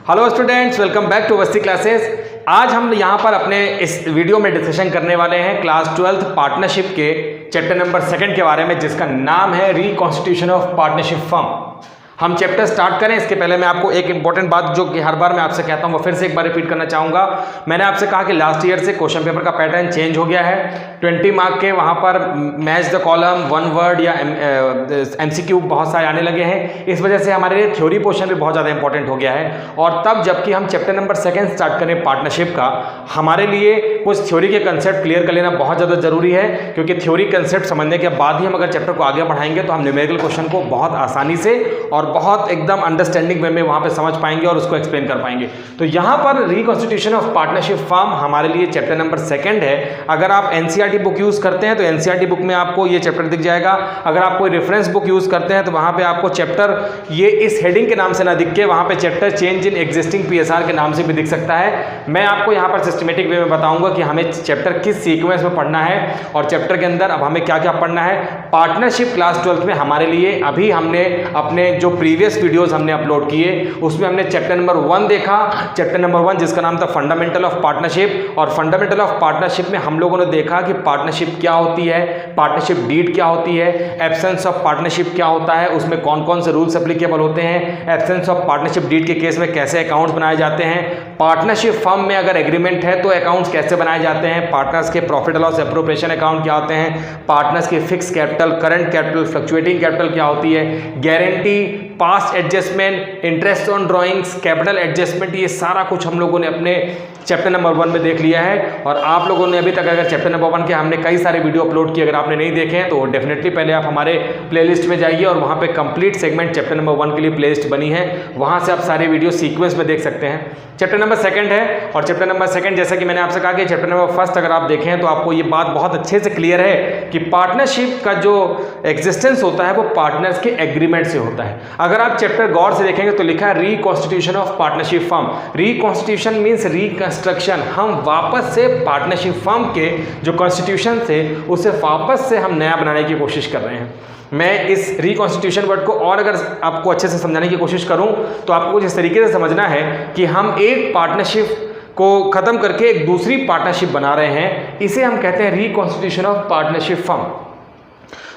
Hello students, welcome back to Awasthi classes. आज हम यहाँ पर अपने इस वीडियो में डिस्कशन करने वाले हैं क्लास 12th पार्टनरशिप के चैप्टर नंबर 2 के बारे में, जिसका नाम है रिकॉन्स्टिट्यूशन ऑफ पार्टनरशिप फर्म। हम चैप्टर स्टार्ट करें इसके पहले मैं आपको एक इंपॉर्टेंट बात जो कि हर बार मैं आपसे कहता हूं वो फिर से एक बार रिपीट करना चाहूँगा। मैंने आपसे कहा कि लास्ट ईयर से क्वेश्चन पेपर का पैटर्न चेंज हो गया है। 20 मार्क के वहाँ पर match the column, one word या MCQ बहुत सारे आने लगे हैं। इस वजह से हमारे लिए थ्योरी पोर्शन भी बहुत ज़्यादा इंपॉर्टेंट हो गया है। और तब जबकि हम चैप्टर नंबर 2 स्टार्ट करें पार्टनरशिप का, हमारे लिए कुछ थ्योरी के कंसेप्ट क्लियर कर लेना बहुत ज़्यादा जरूरी है, क्योंकि थ्योरी कंसेप्ट समझने के बाद ही हम अगर चैप्टर को आगे बढ़ाएंगे तो हम न्यूमेरिकल क्वेश्चन को बहुत आसानी से और बहुत एकदम अंडरस्टैंडिंग वे में वहां पे समझ पाएंगे और उसको एक्सप्लेन कर पाएंगे। तो यहां पर रिकॉन्स्टिट्यूशन ऑफ पार्टनरशिप फर्म हमारे लिए चैप्टर नंबर 2 है। अगर आप NCERT बुक यूज करते हैं तो NCERT बुक में आपको ये चैप्टर दिख जाएगा। अगर आप कोई रेफरेंस बुक यूज करते हैं तो वहां पे आपको चैप्टर ये इस हेडिंग के नाम से ना दिख के वहां पे chapter change in existing PSR के नाम से भी दिख सकता है। मैं आपको यहाँ पर सिस्टमेटिक वे में बताऊंगा कि हमें चैप्टर किस सीक्वेंस में पढ़ना है और चैप्टर के अंदर अब हमें क्या क्या पढ़ना है। पार्टनरशिप क्लास 12th में हमारे लिए अभी हमने अपने जो प्रीवियस वीडियोस हमने अपलोड किए उसमें हमने चैप्टर नंबर 1 देखा। चैप्टर नंबर 1 जिसका नाम था फंडामेंटल ऑफ पार्टनरशिप, और फंडामेंटल ऑफ पार्टनरशिप में हम लोगों ने देखा कि पार्टनरशिप क्या होती है, पार्टनरशिप डीड क्या होती है, एब्सेंस ऑफ पार्टनरशिप क्या होता है, उसमें कौन कौन से रूल्स एप्लीकेबल होते हैं, एब्सेंस ऑफ पार्टनरशिप डीड के केस में कैसे अकाउंट्स बनाए जाते हैं, पार्टनरशिप फर्म में अगर एग्रीमेंट है तो अकाउंट्स कैसे बनाए जाते हैं, पार्टनर्स के प्रॉफिट लॉस एप्रोप्रिएशन अकाउंट क्या होते हैं, पार्टनर्स के fix capital, current capital, fluctuating capital क्या होती है, guarantee, past adjustment, interest on drawings, capital adjustment, ये सारा कुछ हम लोगों ने अपने चैप्टर नंबर 1 में देख लिया है। और आप लोगों ने अभी तक अगर चैप्टर नंबर 1 के हमने कई सारे वीडियो अपलोड किए, अगर आपने नहीं देखे हैं तो डेफिनेटली पहले आप हमारे प्लेलिस्ट में जाइए और वहाँ पे कंप्लीट सेगमेंट चैप्टर नंबर 1 के लिए प्लेलिस्ट बनी है, वहाँ से आप सारे वीडियो सीक्वेंस में देख सकते हैं। चैप्टर नंबर 2 है और चैप्टर नंबर 2 जैसा कि मैंने आपसे कहा कि चैप्टर नंबर 1 अगर आप देखें तो आपको ये बात बहुत अच्छे से क्लियर है कि पार्टनरशिप का जो एग्जिस्टेंस होता है वो पार्टनर्स के एग्रीमेंट से होता है। अगर आप चैप्टर गौर से देखेंगे तो लिखा है reconstitution of partnership firm. Reconstitution means reconstruction. हम वापस से पार्टनरशिप फर्म के जो कॉन्स्टिट्यूशन थे उसे वापस से हम नया बनाने की कोशिश कर रहे हैं। मैं इस रिकॉन्स्टिट्यूशन वर्ड को और अगर आपको अच्छे से समझाने की कोशिश करूं तो आपको कुछ इस तरीके से समझना है कि हम एक पार्टनरशिप को खत्म करके एक दूसरी पार्टनरशिप बना रहे हैं। इसे हम कहते हैं रिकॉन्स्टिट्यूशन ऑफ पार्टनरशिप फर्म।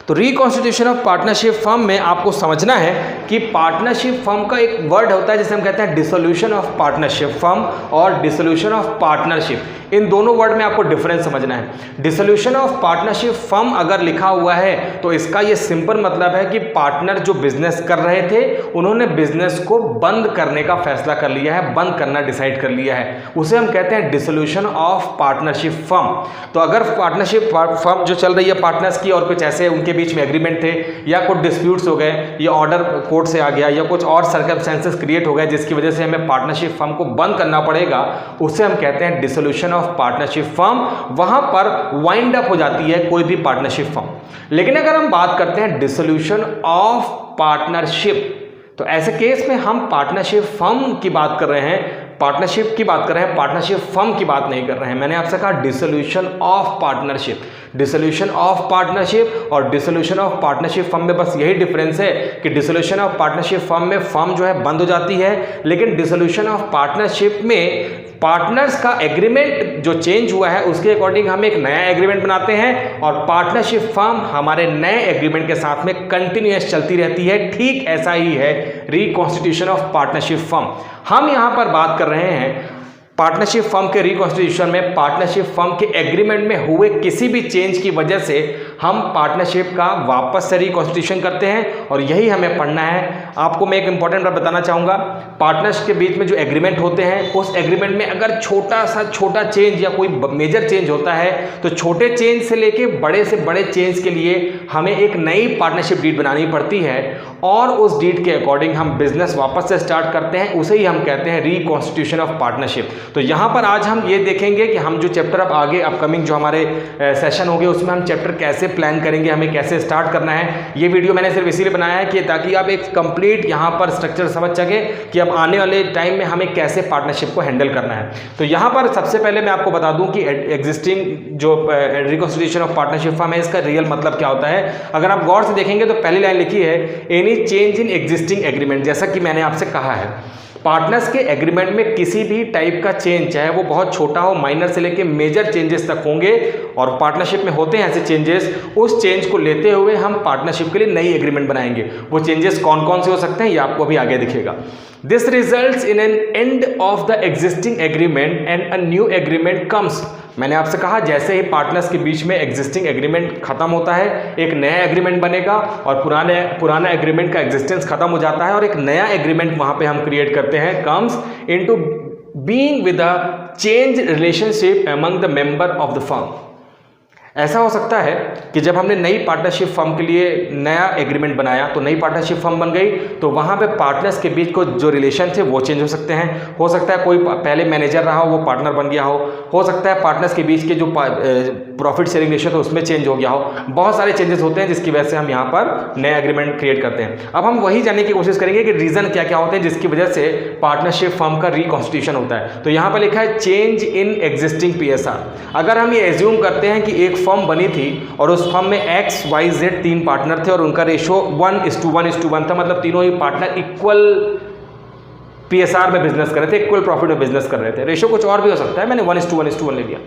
तो रिकॉन्स्टिट्यूशन ऑफ पार्टनरशिप फर्म में आपको समझना है कि पार्टनरशिप फर्म का एक वर्ड होता है जिसे हम कहते हैं डिसोल्यूशन ऑफ पार्टनरशिप फर्म और डिसोल्यूशन ऑफ पार्टनरशिप। इन दोनों वर्ड में आपको डिफरेंस समझना है। डिसोल्यूशन ऑफ पार्टनरशिप फर्म अगर लिखा हुआ है तो इसका ये सिंपल मतलब है कि पार्टनर जो बिजनेस कर रहे थे उन्होंने बिजनेस को बंद करने का फैसला कर लिया है, बंद करना डिसाइड कर लिया है, उसे हम कहते हैं डिसोल्यूशन ऑफ पार्टनरशिप फर्म। तो अगर पार्टनरशिप फर्म जो चल रही है पार्टनर्स की और कुछ ऐसे उनके बीच में एग्रीमेंट थे या कुछ डिस्प्यूट्स हो गए या ऑर्डर कोर्ट से आ गया या कुछ और सर्कमस्टेंसेस क्रिएट हो गए जिसकी वजह से हमें पार्टनरशिप फर्म को बंद करना पड़ेगा, उसे हम कहते हैं डिसोल्यूशन ऑफ पार्टनरशिप फर्म। वहां पर वाइंड अप हो जाती है कोई भी पार्टनरशिप फर्म। लेकिन अगर हम बात करते हैं डिसोल्यूशन ऑफ पार्टनरशिप, तो ऐसे केस में हम पार्टनरशिप फर्म की बात कर रहे हैं, पार्टनरशिप की बात कर रहे हैं, पार्टनरशिप फर्म की बात नहीं कर रहे हैं। मैंने आपसे कहा dissolution of partnership. Dissolution of partnership और डिसोल्यूशन ऑफ पार्टनरशिप फर्म में बस यही डिफरेंस है कि डिसोल्यूशन ऑफ पार्टनरशिप फर्म में फर्म जो है बंद हो जाती है, लेकिन डिसोल्यूशन ऑफ पार्टनरशिप में पार्टनर्स का एग्रीमेंट जो चेंज हुआ है उसके अकॉर्डिंग हम एक नया एग्रीमेंट बनाते हैं और पार्टनरशिप फर्म हमारे नए एग्रीमेंट के साथ में कंटिन्यूअस चलती रहती है। ठीक ऐसा ही है रिकॉन्स्टिट्यूशन ऑफ पार्टनरशिप फर्म। हम यहां पर बात कर रहे हैं पार्टनरशिप फर्म के रिकॉन्स्टिट्यूशन में पार्टनरशिप फर्म के एग्रीमेंट में हुए किसी भी चेंज की वजह से हम पार्टनरशिप का वापस से रिकॉन्स्टिट्यूशन करते हैं और यही हमें पढ़ना है। आपको मैं एक इंपॉर्टेंट बात बताना चाहूँगा, पार्टनर्स के बीच में जो एग्रीमेंट होते हैं उस एग्रीमेंट में अगर छोटा चेंज या कोई मेजर चेंज होता है तो छोटे चेंज से लेके बड़े से बड़े चेंज के लिए हमें एक नई पार्टनरशिप डीड बनानी पड़ती है और उस डीड के अकॉर्डिंग हम बिजनेस वापस से स्टार्ट करते हैं, उसे ही हम कहते हैं रिकॉन्स्टिट्यूशन ऑफ पार्टनरशिप। तो यहाँ पर आज हम ये देखेंगे कि हम जो चैप्टर अब आगे अपकमिंग जो हमारे सेशन होंगे उसमें हम चैप्टर कैसे प्लान करेंगे, हमें कैसे स्टार्ट करना है। ये वीडियो मैंने सिर्फ इसीलिए बनाया है कि ताकि आप एक कंप्लीट यहाँ पर स्ट्रक्चर समझ सके कि अब आने वाले टाइम में हमें कैसे पार्टनरशिप को हैंडल करना है। तो यहाँ पर सबसे पहले मैं आपको बता दूं कि एग्जिस्टिंग जो रिकॉन्स्टिट्यूशन ऑफ पार्टनरशिप फर्म है इसका रियल मतलब क्या होता है। अगर आप गौर से देखेंगे तो पहली लाइन लिखी है any change in existing agreement. जैसा कि मैंने आपसे कहा है पार्टनर्स के एग्रीमेंट में किसी भी टाइप का चेंज, चाहे वो बहुत छोटा हो, माइनर से लेके मेजर चेंजेस तक होंगे, और पार्टनरशिप में होते हैं ऐसे चेंजेस, उस चेंज को लेते हुए हम पार्टनरशिप के लिए नई एग्रीमेंट बनाएंगे। वो चेंजेस कौन कौन से हो सकते हैं ये आपको अभी आगे दिखेगा। This results in an end of the existing agreement and a new agreement comes. मैंने आपसे कहा जैसे ही पार्टनर्स के बीच में एग्जिस्टिंग एग्रीमेंट खत्म होता है, एक नया एग्रीमेंट बनेगा, और पुराना एग्रीमेंट का एग्जिस्टेंस खत्म हो जाता है और एक नया एग्रीमेंट वहां पे हम क्रिएट करते हैं, comes into being with a change relationship among the member of the firm. ऐसा हो सकता है कि जब हमने नई पार्टनरशिप फर्म के लिए नया एग्रीमेंट बनाया, तो नई पार्टनरशिप फर्म बन गई, तो वहाँ पे पार्टनर्स के बीच को जो रिलेशन थे वो चेंज हो सकते हैं। हो सकता है कोई पहले मैनेजर रहा हो वो पार्टनर बन गया हो सकता है पार्टनर्स के बीच के जो प्रॉफिट शेयरिंग रेशियो था उसमें चेंज हो गया हो। बहुत सारे चेंजेस होते हैं जिसकी वजह से हम यहाँ पर नया एग्रीमेंट क्रिएट करते हैं। अब हम वही जानने की कोशिश करेंगे कि रीजन क्या क्या होते हैं जिसकी वजह से पार्टनरशिप फर्म का रिकॉन्स्टिट्यूशन होता है। तो यहाँ पर लिखा है चेंज इन एग्जिस्टिंग PSR। अगर हम ये एज्यूम करते हैं कि एक फर्म बनी थी और उस फर्म में XYZ 3 पार्टनर थे और उनका रेशो 1:1:1 था, मतलब तीनों ही पार्टनर इक्वल PSR में बिजनेस कर रहे थे, इक्वल प्रॉफिट में बिजनेस कर रहे थे। रेशो कुछ और भी हो सकता है, मैंने 1:1:1 ले लिया।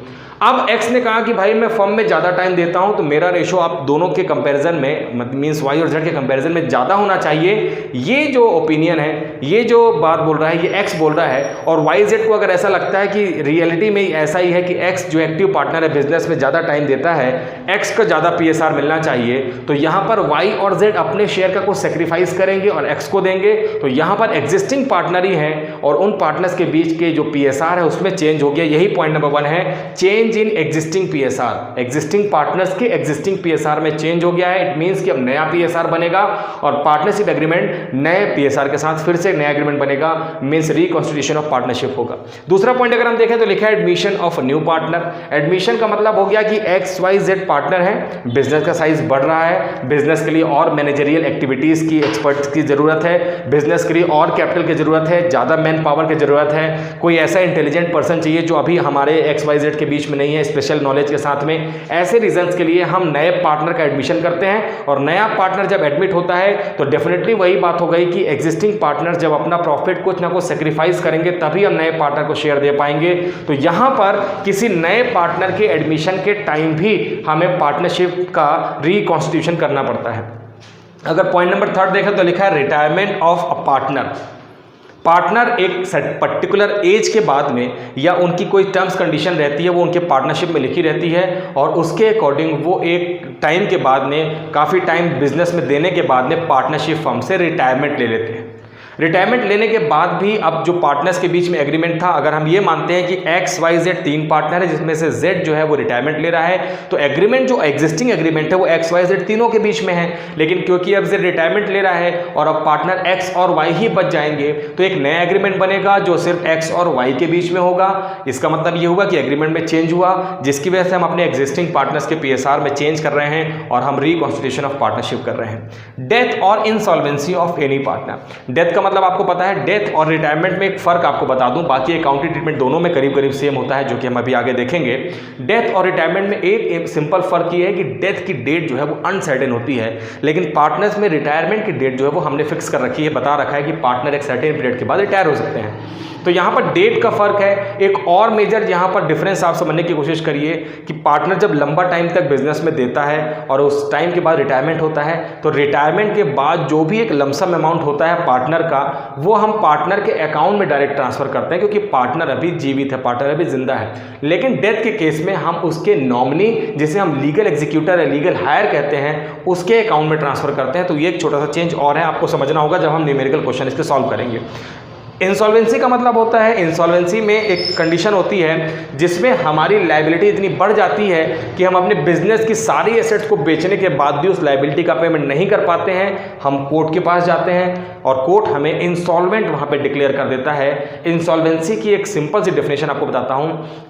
अब X ने कहा कि भाई मैं फर्म में ज़्यादा टाइम देता हूं तो मेरा रेशो आप दोनों के कंपैरिजन में, मींस Y और Z के कंपैरिजन में ज़्यादा होना चाहिए। ये जो ओपिनियन है, ये जो बात बोल रहा है, ये X बोल रहा है, और YZ को अगर ऐसा लगता है कि रियलिटी में ऐसा ही है कि X जो एक्टिव पार्टनर है बिजनेस में ज़्यादा टाइम देता है, X को ज़्यादा PSR मिलना चाहिए, तो यहाँ पर Y और Z अपने शेयर का कुछ सेक्रीफाइस करेंगे और X को देंगे। तो यहाँ पर एग्जिस्टिंग पार्टनर ही है और उन पार्टनर्स के बीच के जो PSR है उसमें चेंज हो गया। यही पॉइंट नंबर 1 है, change in existing PSR। Existing partners के एग्जिस्टिंग PSR में चेंज हो गया है। इट मींस कि अब नया PSR बनेगा और पार्टनरशिप एग्रीमेंट नए PSR के साथ फिर से नया एग्रीमेंट बनेगा, मींस रिकॉन्स्टिट्यूशन ऑफ पार्टनरशिप होगा। दूसरा पॉइंट अगर हम देखें तो लिखा है admission of new partner. Admission का मतलब हो गया कि XYZ पार्टनर है, बिजनेस का साइज बढ़ रहा है, बिजनेस के लिए और मैनेजरियल एक्टिविटीज की, एक्सपर्ट्स की जरूरत है, बिजनेस के लिए और कैपिटल की जरूरत है, ज्यादा मैन पावर की जरूरत है, कोई ऐसा इंटेलिजेंट पर्सन चाहिए जो अभी हमारे XYZ के बीच में नहीं है, स्पेशल नॉलेज के साथ में। ऐसे रीजंस के लिए हम नए पार्टनर का एडमिशन करते हैं, और नया पार्टनर जब एडमिट होता है तो डेफिनेटली वही बात हो गई कि एग्जिस्टिंग पार्टनर जब अपना प्रॉफिट कुछ ना कुछ सेक्रीफाइस करेंगे तभी हम नए पार्टनर को शेयर दे पाएंगे। तो यहां पर किसी नए पार्टनर के एडमिशन के टाइम भी हमें पार्टनरशिप का रिकॉन्स्टिट्यूशन करना पड़ता है। अगर पॉइंट नंबर 3 देखें तो लिखा है retirement of a partner. Partner एक पर्टिकुलर एज के बाद में या उनकी कोई टर्म्स कंडीशन रहती है वो उनके पार्टनरशिप में लिखी रहती है, और उसके अकॉर्डिंग वो एक टाइम के बाद में, काफ़ी टाइम बिजनेस में देने के बाद में पार्टनरशिप फर्म से रिटायरमेंट ले लेते हैं। रिटायरमेंट लेने के बाद भी अब जो पार्टनर्स के बीच में एग्रीमेंट था, अगर हम ये मानते हैं कि XYZ 3 पार्टनर है जिसमें से Z जो है वो रिटायरमेंट ले रहा है, तो एग्रीमेंट जो एग्जिस्टिंग एग्रीमेंट है वो XYZ तीनों के बीच में है। लेकिन क्योंकि अब Z रिटायरमेंट ले रहा है और अब पार्टनर X और Y ही बच जाएंगे, तो एक नया एग्रीमेंट बनेगा जो सिर्फ X और Y के बीच में होगा। इसका मतलब ये हुआ कि एग्रीमेंट में चेंज हुआ, जिसकी वजह से हम अपने एग्जिस्टिंग पार्टनर्स के PSR में चेंज कर रहे हैं और हम रिकॉन्स्टिट्यूशन ऑफ पार्टनरशिप कर रहे हैं। डेथ और insolvency of any partner. Death का मतलब आपको पता है, डेथ और रिटायरमेंट में एक फर्क आपको बता दूं, बाकी अकाउंटिंग ट्रीटमेंट दोनों में करीब करीब सेम होता है, जो कि हम अभी आगे देखेंगे। डेथ और रिटायरमेंट में एक सिंपल फर्क ये है कि डेथ की डेट जो है वो अनसर्टेन होती है, लेकिन पार्टनर्स में रिटायरमेंट की डेट जो है वो हमने फिक्स कर रखी है, बता रखा है कि पार्टनर एक सर्टेन पीरियड के बाद रिटायर हो सकते हैं। तो यहाँ पर डेट का फर्क है। एक और मेजर यहाँ पर डिफरेंस आप समझने की कोशिश करिए कि पार्टनर जब लंबा टाइम तक बिजनेस में देता है और उस टाइम के बाद रिटायरमेंट होता है, तो रिटायरमेंट के बाद जो भी एक लमसम अमाउंट होता है पार्टनर का, वो हम पार्टनर के अकाउंट में डायरेक्ट ट्रांसफर करते हैं, क्योंकि पार्टनर अभी जीवित है, पार्टनर अभी जिंदा है। लेकिन डेथ के केस में हम उसके नॉमिनी, जिसे हम लीगल एग्जीक्यूटर या लीगल हायर कहते हैं, उसके अकाउंट में ट्रांसफर करते हैं। तो ये एक छोटा सा चेंज और है, आपको समझना होगा जब हम न्यूमेरिकल क्वेश्चन इसके सॉल्व करेंगे। इंसॉल्वेंसी का मतलब होता है, इंसॉल्वेंसी में एक कंडीशन होती है जिसमें हमारी लायबिलिटी इतनी बढ़ जाती है कि हम अपने बिजनेस की सारी एसेट्स को बेचने के बाद भी उस लायबिलिटी का पेमेंट नहीं कर पाते हैं। हम कोर्ट के पास जाते हैं और कोर्ट हमें इंसॉल्वेंट वहां पे डिक्लेयर कर देता है। इंसॉल्वेंसी की एक सिंपल सी डेफिनेशन आपको बताता हूं,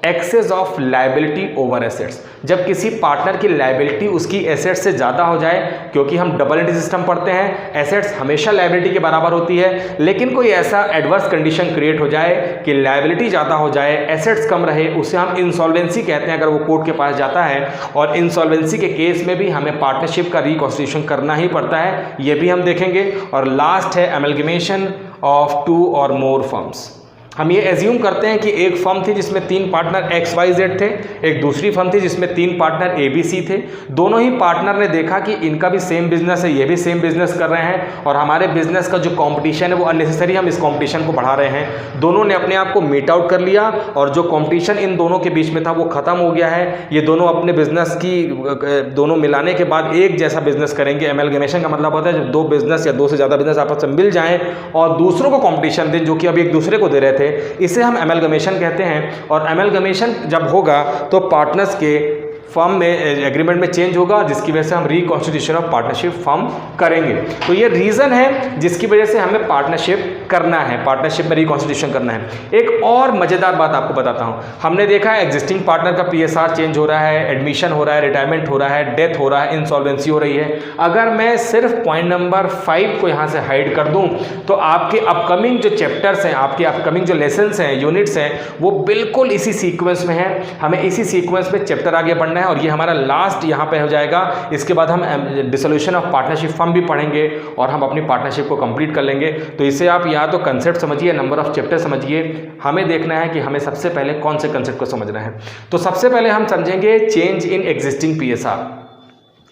excess of liability over assets. जब किसी पार्टनर की लायबिलिटी उसकी एसेट्स से ज़्यादा हो जाए, क्योंकि हम डबल एंट्री सिस्टम पढ़ते हैं, एसेट्स हमेशा लायबिलिटी के बराबर होती है, लेकिन कोई ऐसा एडवर्स कंडीशन क्रिएट हो जाए कि लायबिलिटी ज़्यादा हो जाए, एसेट्स कम रहे, उसे हम इंसॉल्वेंसी कहते हैं। अगर वो कोर्ट के पास जाता है, और इंसॉल्वेंसी के केस में भी हमें पार्टनरशिप का रिकॉन्स्टिट्यूशन करना ही पड़ता है, ये भी हम देखेंगे। और लास्ट है एमलगमेशन ऑफ 2 और मोर फर्म्स। हम ये एज्यूम करते हैं कि एक फर्म थी जिसमें 3 पार्टनर XYZ थे, एक दूसरी फर्म थी जिसमें 3 पार्टनर ABC थे। दोनों ही पार्टनर ने देखा कि इनका भी सेम बिजनेस है, ये भी सेम बिजनेस कर रहे हैं और हमारे बिजनेस का जो कंपटीशन है वो अननेसेसरी, हम इस कंपटीशन को बढ़ा रहे हैं। दोनों ने अपने आप को मीट आउट कर लिया और जो कंपटीशन इन दोनों के बीच में था वो खत्म हो गया है। ये दोनों अपने बिजनेस की दोनों मिलाने के बाद एक जैसा बिजनेस करेंगे। एमलगमेशन का मतलब होता है जब 2 बिजनेस या 2 से ज़्यादा बिजनेस आपस में मिल जाएं और दूसरों को कंपटीशन दें जो कि अभी एक दूसरे को दे रहे थे, इसे हम एमलगमेशन कहते हैं। और एमलगमेशन जब होगा तो पार्टनर्स के फर्म में एग्रीमेंट में चेंज होगा, जिसकी वजह से हम रिकॉन्स्टिट्यूशन ऑफ पार्टनरशिप फर्म करेंगे। तो ये रीज़न है जिसकी वजह से हमें पार्टनरशिप करना है, पार्टनरशिप में रिकॉन्स्टिट्यूशन करना है। एक और मज़ेदार बात आपको बताता हूँ। हमने देखा है एग्जिस्टिंग पार्टनर का PSR चेंज हो रहा है, एडमिशन हो रहा है, रिटायरमेंट हो रहा है, डेथ हो रहा है, इंसॉल्वेंसी हो रही है। अगर मैं सिर्फ पॉइंट नंबर 5 को यहाँ से हाइड कर दूँ तो आपके अपकमिंग जो चैप्टर्स हैं, आपके अपकमिंग जो लेसन्स हैं, यूनिट्स हैं, वो बिल्कुल इसी सीक्वेंस में है। हमें इसी सीक्वेंस में चैप्टर आगे बढ़ना है और ये हमारा लास्ट यहाँ पे हो जाएगा। इसके बाद हम डिसोल्यूशन ऑफ पार्टनरशिप फर्म भी पढ़ेंगे और हम अपनी पार्टनरशिप को कंप्लीट कर लेंगे। तो इसे आप या तो कंसेप्ट समझिए, नंबर ऑफ चैप्टर समझिए। हमें देखना है कि हमें सबसे पहले कौन से कंसेप्ट को समझना है। तो सबसे पहले हम समझेंगे चेंज इन एग्जिस्टिंग PSR।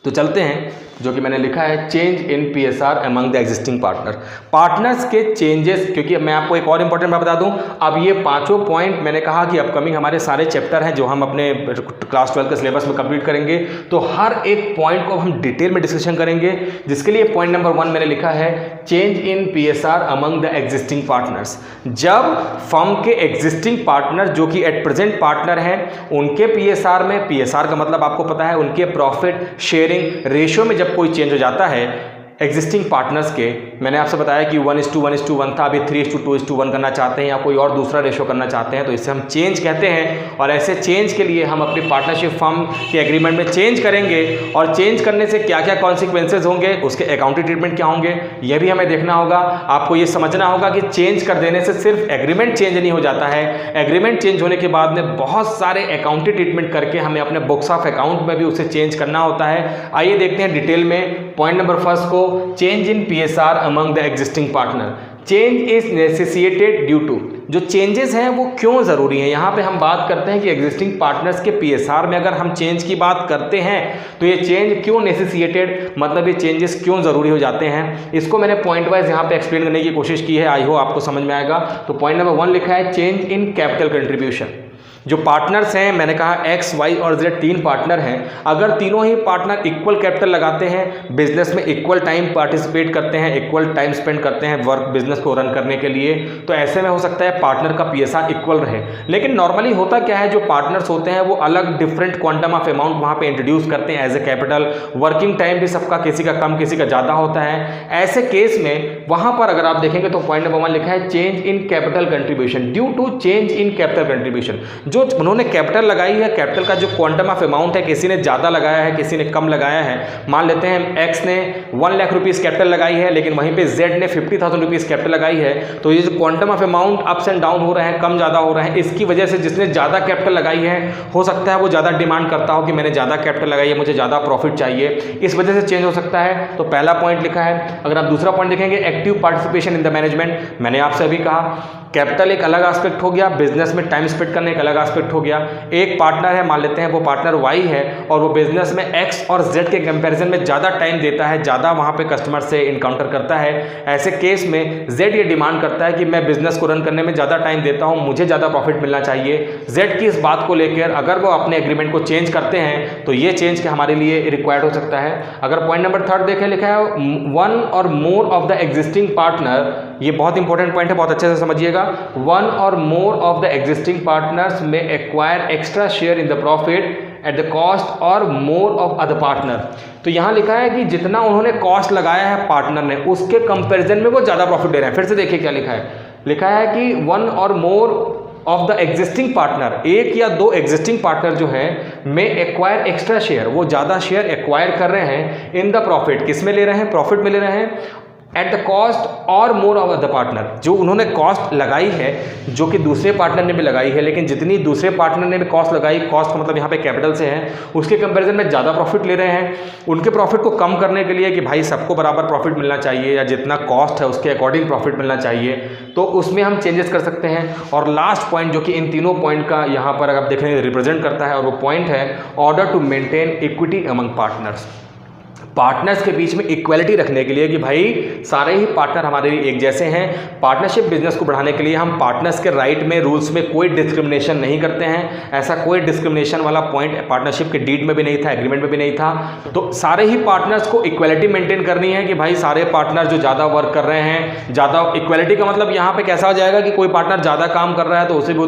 तो चलते हैं, जो कि मैंने लिखा है change in PSR among the existing partner. Partners के चेंजेस, क्योंकि मैं आपको एक और इंपॉर्टेंट बात बता दूं, अब ये 5 पॉइंट मैंने कहा कि अपकमिंग हमारे सारे चैप्टर हैं जो हम अपने क्लास 12 के सिलेबस में कंप्लीट करेंगे। तो हर एक पॉइंट को हम डिटेल में डिस्कशन करेंगे, जिसके लिए पॉइंट नंबर 1 मैंने लिखा है change in PSR among the existing partners. जब फर्म के एग्जिस्टिंग पार्टनर जो कि एट प्रेजेंट पार्टनर हैं, उनके PSR में, PSR का मतलब आपको पता है उनके प्रॉफिट शेयरिंग रेशियो में जब कोई चेंज हो जाता है एग्जिस्टिंग पार्टनर्स के, मैंने आपसे बताया कि 1:1:1 था, अभी 3:2:1 करना चाहते हैं या कोई और दूसरा रेशो करना चाहते हैं, तो इसे हम चेंज कहते हैं। और ऐसे चेंज के लिए हम अपनी पार्टनरशिप फर्म के एग्रीमेंट में चेंज करेंगे और चेंज करने से क्या क्या कॉन्सिक्वेंसेज होंगे, उसके अकाउंटिंग ट्रीटमेंट क्या होंगे, यह भी हमें देखना होगा। आपको ये समझना होगा कि चेंज कर देने से सिर्फ एग्रीमेंट चेंज नहीं हो जाता है, एग्रीमेंट चेंज होने के बाद में बहुत सारे अकाउंटिंग ट्रीटमेंट करके हमें अपने बुक्स ऑफ अकाउंट में भी उसे चेंज करना होता है। आइए देखते हैं डिटेल में पॉइंट नंबर 1 को, change in PSR among the existing partner. Change is necessitated due to, जो चेंजेस हैं वो क्यों ज़रूरी हैं। यहाँ पे हम बात करते हैं कि एग्जिस्टिंग पार्टनर्स के PSR में अगर हम चेंज की बात करते हैं तो ये चेंज क्यों नेसेसिएटेड, मतलब ये चेंजेस क्यों ज़रूरी हो जाते हैं। इसको मैंने पॉइंट वाइज यहाँ पे एक्सप्लेन करने की कोशिश की है, आई होप आपको समझ में आएगा। तो पॉइंट नंबर 1 लिखा है चेंज इन कैपिटल कंट्रीब्यूशन। जो पार्टनर्स हैं, मैंने कहा X, Y और Z 3 पार्टनर हैं, अगर तीनों ही पार्टनर इक्वल कैपिटल लगाते हैं, बिजनेस में इक्वल टाइम पार्टिसिपेट करते हैं, इक्वल टाइम स्पेंड करते हैं वर्क बिजनेस को रन करने के लिए, तो ऐसे में हो सकता है पार्टनर का PSR इक्वल रहे। लेकिन नॉर्मली होता क्या है, जो पार्टनर्स होते हैं वो अलग डिफरेंट क्वांटम ऑफ अमाउंट वहाँ पे इंट्रोड्यूस करते हैं as a capital, working time भी सबका किसी का कम किसी का ज़्यादा होता है। ऐसे केस में वहाँ पर अगर आप देखेंगे तो पॉइंट नंबर 1 लिखा है change in capital contribution due to change in capital contribution. जो उन्होंने कैपिटल लगाई है, कैपिटल का जो क्वांटम ऑफ अमाउंट है, किसी ने ज़्यादा लगाया है किसी ने कम लगाया है। मान लेते हैं X ने 1 लाख रुपीज़ कैपिटल लगाई है, लेकिन वहीं पे Z ने 50,000 रुपीज़ कैपिटल लगाई है। तो ये जो quantum of amount ups and down हो रहे हैं, कम ज़्यादा हो रहे हैं, इसकी वजह से जिसने ज़्यादा कैपिटल लगाई है हो सकता है वो ज़्यादा डिमांड करता हो कि मैंने ज़्यादा कैपिटल लगाई है, मुझे ज़्यादा प्रॉफिट चाहिए, इस वजह से चेंज हो सकता है। तो पहला पॉइंट लिखा है। अगर आप दूसरा पॉइंट देखेंगे active participation in the management, मैंने आपसे अभी कहा कैपिटल एक अलग एस्पेक्ट हो गया, बिजनेस में टाइम स्पेंड करने एक अलग एस्पेक्ट हो गया। एक पार्टनर है, मान लेते हैं वो पार्टनर Y है और वो बिजनेस में X और Z के कंपैरिजन में ज़्यादा टाइम देता है, ज़्यादा वहाँ पे कस्टमर से इनकाउंटर करता है। ऐसे केस में Z ये डिमांड करता है कि मैं बिजनेस को रन करने में ज़्यादा टाइम देता हूँ, मुझे ज़्यादा प्रॉफिट मिलना चाहिए। Z की इस बात को लेकर अगर वो अपने एग्रीमेंट को चेंज करते हैं तो ये चेंज के हमारे लिए रिक्वायर्ड हो सकता है। अगर पॉइंट नंबर 3 देखें, लिखा है 1 और more of the existing partner, ये बहुत इंपॉर्टेंट पॉइंट है, बहुत अच्छे से समझिएगा। 1 or more of the existing partners may acquire extra share in the profit at the cost or more of other partner। तो यहाँ लिखा है कि जितना उन्होंने कॉस्ट लगाया है पार्टनर ने, उसके कंपैरिजन में वो ज़्यादा प्रॉफिट दे रहे हैं। फिर से देखिए क्या लिखा है, लिखा है कि 1 or more of the existing partner, 1 या 2 एग्जिस्टिंग पार्टनर जो हैं में एक्वायर एक्स्ट्रा शेयर, वो ज़्यादा शेयर एक्वायर कर रहे हैं इन द प्रॉफिट, किस में ले रहे हैं, प्रॉफिट में ले रहे हैं, एट द कॉस्ट और मोर ऑफ द पार्टनर, जो उन्होंने कॉस्ट लगाई है जो कि दूसरे पार्टनर ने भी लगाई है, लेकिन जितनी दूसरे पार्टनर ने भी कॉस्ट लगाई, कॉस्ट का मतलब यहाँ पे कैपिटल से है, उसके कंपैरिजन में ज़्यादा प्रॉफिट ले रहे हैं। उनके प्रॉफिट को कम करने के लिए कि भाई सबको बराबर प्रॉफिट मिलना चाहिए या जितना कॉस्ट है उसके अकॉर्डिंग प्रॉफिट मिलना चाहिए, तो उसमें हम चेंजेस कर सकते हैं। और लास्ट पॉइंट जो कि इन तीनों पॉइंट का यहाँ पर अगर आप देखें रिप्रेजेंट करता है, और वो पॉइंट है order to maintain equity among partners. Partners के बीच में इक्वलिटी रखने के लिए कि भाई सारे ही पार्टनर हमारे लिए एक जैसे हैं। पार्टनरशिप बिजनेस को बढ़ाने के लिए हम पार्टनर्स के राइट में, रूल्स में कोई डिस्क्रिमिनेशन नहीं करते हैं। ऐसा कोई डिस्क्रिमिनेशन वाला पॉइंट पार्टनरशिप के डीड में भी नहीं था, एग्रीमेंट में भी नहीं था। तो सारे ही पार्टनर्स को इक्वलिटी मेंटेन करनी है कि भाई सारे पार्टनर जो ज़्यादा वर्क कर रहे हैं, ज़्यादा इक्वलिटी का मतलब यहाँ पे कैसा हो जाएगा कि कोई पार्टनर ज़्यादा काम कर रहा है तो उसे भी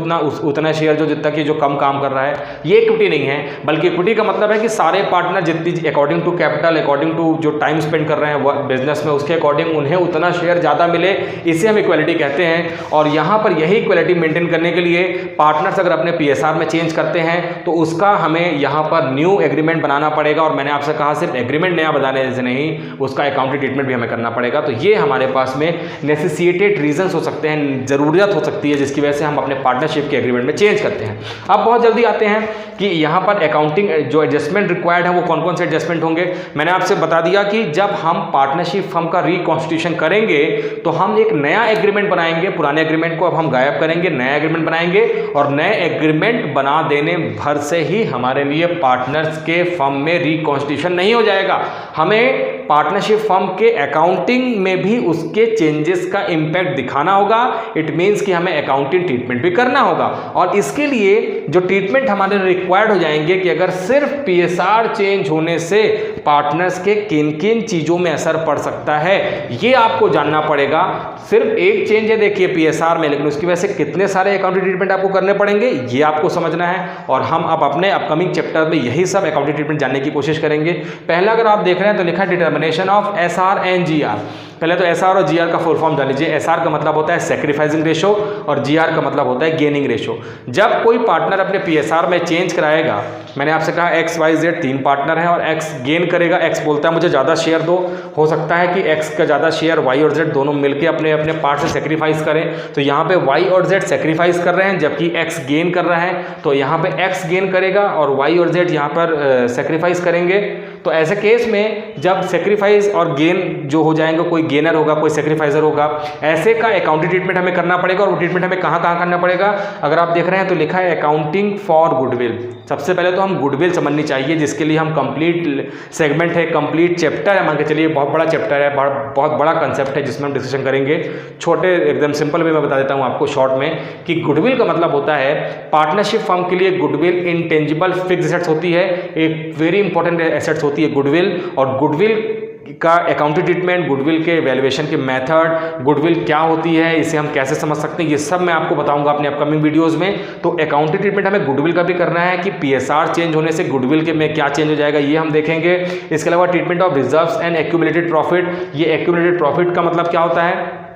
उतना शेयर जो जितना कि जो कम काम कर रहा है, ये इक्विटी नहीं है। बल्कि इक्विटी का मतलब है कि सारे पार्टनर जितनी according to capital, according to जो टाइम स्पेंड कर रहे हैं बिजनेस में, उसके अकॉर्डिंग उन्हें उतना शेयर ज़्यादा मिले, इसे हम इक्वलिटी कहते हैं। और यहाँ पर यही इक्वलिटी मेंटेन करने के लिए पार्टनर्स अगर अपने PSR में चेंज करते हैं तो उसका हमें यहाँ पर न्यू एग्रीमेंट बनाना पड़ेगा। और मैंने आपसे कहा सिर्फ एग्रीमेंट नया बनाने से नहीं, उसका अकाउंटिंग ट्रीटमेंट भी हमें करना पड़ेगा। तो ये हमारे पास में नेसेसिटेड रीजंस हो सकते हैं, ज़रूरत हो सकती है जिसकी वजह से हम अपने पार्टनरशिप के एग्रीमेंट में चेंज करते हैं। अब बहुत जल्दी आते हैं कि यहाँ पर अकाउंटिंग जो एडजस्टमेंट रिक्वायर्ड है वो कौन कौन से एडजस्टमेंट होंगे। मैंने आपसे बता दिया कि जब हम पार्टनरशिप फर्म का रिकॉन्स्टिट्यूशन करेंगे तो हम एक नया एग्रीमेंट बनाएंगे, पुराने एग्रीमेंट को अब हम गायब करेंगे, नया एग्रीमेंट बनाएंगे। और नए एग्रीमेंट बना देने भर से ही हमारे लिए पार्टनर्स के फर्म में रिकॉन्स्टिट्यूशन नहीं हो जाएगा, हमें पार्टनरशिप फर्म के अकाउंटिंग में भी उसके चेंजेस का इंपैक्ट दिखाना होगा। इट मीन्स कि हमें अकाउंटिंग ट्रीटमेंट भी करना होगा। और इसके लिए जो ट्रीटमेंट हमारे रिक्वायर्ड हो जाएंगे कि अगर सिर्फ PSR चेंज होने से पार्टनर्स के किन किन चीज़ों में असर पड़ सकता है, ये आपको जानना पड़ेगा। सिर्फ एक चेंज है देखिए PSR में, लेकिन उसकी वजह से कितने सारे अकाउंटिंग ट्रीटमेंट आपको करने पड़ेंगे, ये आपको समझना है। और हम अब अपने अपकमिंग चैप्टर में यही सब अकाउंटिंग ट्रीटमेंट जानने की कोशिश करेंगे। पहला अगर आप देख रहे हैं तो लिखा है determination of SR and GR। पहले तो SR और GR का फुल फॉर्म जान लीजिए। SR का मतलब होता है सैक्रिफाइसिंग रेशो और GR का मतलब होता है गेनिंग रेशो। जब कोई पार्टनर अपने PSR में चेंज कराएगा, मैंने आपसे कहा XYZ 3 पार्टनर हैं और X गेन करेगा, X बोलता है मुझे ज़्यादा शेयर दो। हो सकता है कि X का ज़्यादा शेयर Y और Z दोनों मिलकर अपने अपने पार्ट से सेक्रीफाइस करें। तो यहाँ पे Y और Z सेक्रीफाइस कर रहे हैं जबकि X गेन कर रहा है, तो यहाँ पे X गेन करेगा और Y और Z यहाँ पर सेक्रीफाइस करेंगे। तो ऐसे केस में जब सेक्रीफाइस और गेन जो हो जाएंगे, कोई गेनर होगा कोई सेक्रीफाइजर होगा, ऐसे का अकाउंटिंग ट्रीटमेंट हमें करना पड़ेगा। और वो ट्रीटमेंट हमें कहाँ कहाँ करना पड़ेगा, अगर आप देख रहे हैं तो लिखा है अकाउंटिंग फॉर गुडविल। सबसे पहले तो हम गुडविल समझनी चाहिए, जिसके लिए हम कंप्लीट सेगमेंट है, कंप्लीट चैप्टर है, मान के चलिए बहुत बड़ा चैप्टर है, बहुत बड़ा कंसेप्ट है जिसमें हम डिस्कशन करेंगे। छोटे एकदम सिंपल वे में बता देता हूँ आपको शॉर्ट में कि गुडविल का मतलब होता है पार्टनरशिप फर्म के लिए गुडविल इंटेंजिबल फिक्स एसेट्स होती है, एक वेरी इंपॉर्टेंट एसेट्स होती है गुडविल। और गुडविल का अकाउंटिंग ट्रीटमेंट, गुडविल के वैल्यूएशन के मेथड, गुडविल क्या होती है, इसे हम कैसे समझ सकते हैं, ये सब मैं आपको बताऊंगा अपने अपकमिंग वीडियोस में। तो अकाउंटिंग ट्रीटमेंट हमें गुडविल का भी करना है कि PSR चेंज होने से गुडविल के में क्या चेंज हो जाएगा, ये हम देखेंगे। इसके अलावा treatment of reserves and accumulated profit. ये एक्यूमुलेटेड प्रॉफिट का मतलब क्या होता है,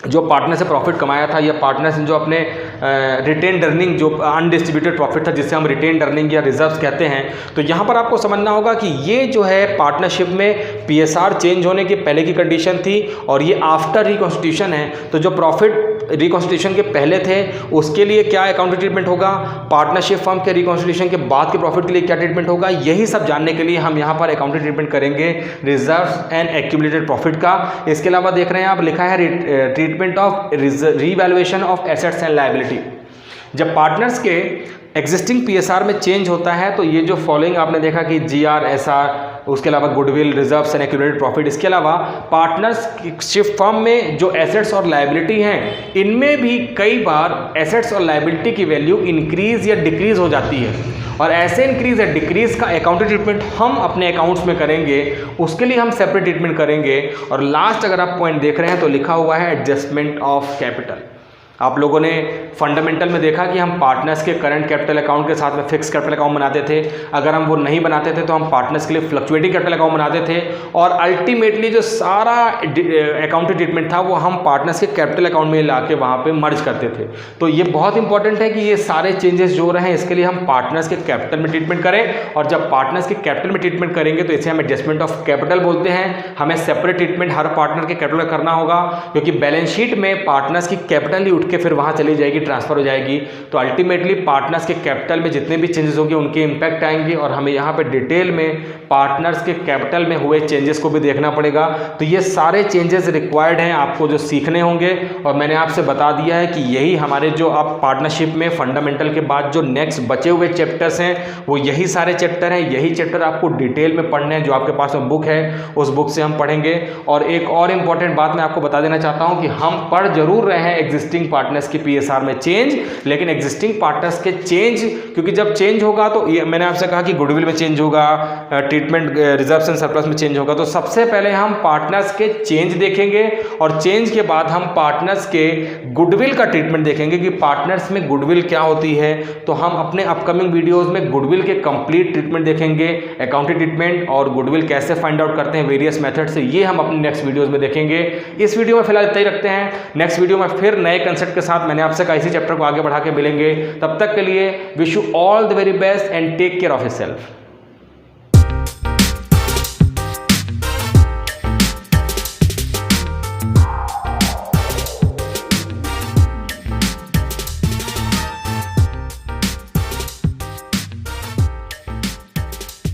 जो पार्टनर से प्रॉफिट कमाया था या पार्टनर ने जो अपने रिटेन अर्निंग, जो अनडिस्ट्रीब्यूटेड प्रॉफिट था जिसे हम रिटेन अर्निंग या रिजर्व्स कहते हैं। तो यहाँ पर आपको समझना होगा कि ये जो है पार्टनरशिप में PSR चेंज होने की पहले की कंडीशन थी और ये आफ्टर रिकॉन्स्टिट्यूशन है। तो जो प्रॉफिट रिकॉन्स्टिट्यूशन के पहले थे उसके लिए क्या अकाउंटिंग ट्रीटमेंट होगा, पार्टनरशिप फर्म के रिकॉन्स्टिट्यूशन के बाद के प्रॉफिट के लिए क्या ट्रीटमेंट होगा, यही सब जानने के लिए हम यहाँ पर अकाउंटिंग ट्रीटमेंट करेंगे रिजर्व्स एंड एक्यूमुलेटेड प्रॉफिट का। इसके अलावा देख रहे हैं आप लिखा है treatment of revaluation of assets and liability. जब पार्टनर्स के एग्जिस्टिंग PSR में चेंज होता है तो ये जो फॉलोइंग आपने देखा कि GR, SR, उसके अलावा goodwill, reserves and accumulated profit, इसके अलावा पार्टनरशिप फर्म में जो एसेट्स और लायबिलिटी हैं इनमें भी कई बार एसेट्स और लायबिलिटी की वैल्यू इंक्रीज या डिक्रीज हो जाती है। और ऐसे इंक्रीज या डिक्रीज का अकाउंटिंग ट्रीटमेंट हम अपने अकाउंट्स में करेंगे, उसके लिए हम सेपरेट ट्रीटमेंट करेंगे। और लास्ट अगर आप पॉइंट देख रहे हैं तो लिखा हुआ है एडजस्टमेंट ऑफ कैपिटल। आप लोगों ने फंडामेंटल में देखा कि हम पार्टनर्स के करंट कैपिटल अकाउंट के साथ में फिक्स कैपिटल अकाउंट बनाते थे, अगर हम वो नहीं बनाते थे तो हम पार्टनर्स के लिए फ्लक्चुएटिंग कैपिटल अकाउंट बनाते थे, और अल्टीमेटली जो सारा अकाउंटिंग ट्रीटमेंट था वो हम पार्टनर्स के कैपिटल अकाउंट में ला के वहाँ पर मर्ज करते थे। तो ये बहुत इंपॉर्टेंट है कि ये सारे चेंजेस जो रहे हैं इसके लिए हम पार्टनर्स के कैपिटल में ट्रीटमेंट करें, और जब पार्टनर्स के कैपिटल में ट्रीटमेंट करेंगे तो इसे हम एडजस्टमेंट ऑफ कैपिटल बोलते हैं। हमें सेपरेट ट्रीटमेंट हर पार्टनर के कैपिटल करना होगा, क्योंकि बैलेंस शीट में पार्टनर्स की कैपिटल ही उठ के फिर वहां चली जाएगी, ट्रांसफर हो जाएगी। तो अल्टीमेटली पार्टनर्स के कैपिटल में जितने भी चेंजेस होंगे उनके इंपैक्ट आएंगे, और हमें यहाँ पे डिटेल में पार्टनर्स के कैपिटल में हुए चेंजेस को भी देखना पड़ेगा। तो ये सारे चेंजेस रिक्वायर्ड हैं आपको जो सीखने होंगे, और मैंने आपसे बता दिया है कि यही हमारे जो आप पार्टनरशिप में फंडामेंटल के बाद जो नेक्स्ट बचे हुए चैप्टर्स हैं वो यही सारे चैप्टर हैं। यही चैप्टर आपको डिटेल में पढ़ने हैं, जो आपके पास में बुक है उस बुक से हम पढ़ेंगे। और एक और इंपॉर्टेंट बात मैं आपको बता देना चाहता हूं कि हम पढ़ जरूर रहे हैं एग्जिस्टिंग पार्टनर्स की पीएसआर में चेंज, लेकिन एग्जिस्टिंग पार्टनर्स के चेंज, क्योंकि जब चेंज होगा तो ये मैंने आपसे कहा कि गुडविल में चेंज होगा, ट्रीटमेंट रिजर्व्स एंड सरप्लस में चेंज होगा। तो सबसे पहले हम पार्टनर्स के चेंज देखेंगे, और चेंज के बाद हम पार्टनर्स के गुडविल का ट्रीटमेंट देखेंगे कि पार्टनर्स में गुडविल क्या होती है। तो हम अपने अपकमिंग वीडियोस में गुडविल के कंप्लीट ट्रीटमेंट देखेंगे, अकाउंटिंग ट्रीटमेंट और गुडविल कैसे फाइंड आउट करते हैं वेरियस मेथड से, ये हम अपने नेक्स्ट वीडियोस में देखेंगे। इस वीडियो में फिलहाल इतना ही रखते हैं, नेक्स्ट वीडियो में फिर नए कंसेप्ट के साथ मैंने आपसे कहा इसी चैप्टर को आगे बढ़ा के मिलेंगे। तब तक के लिए wish you all the very best and take care of yourself.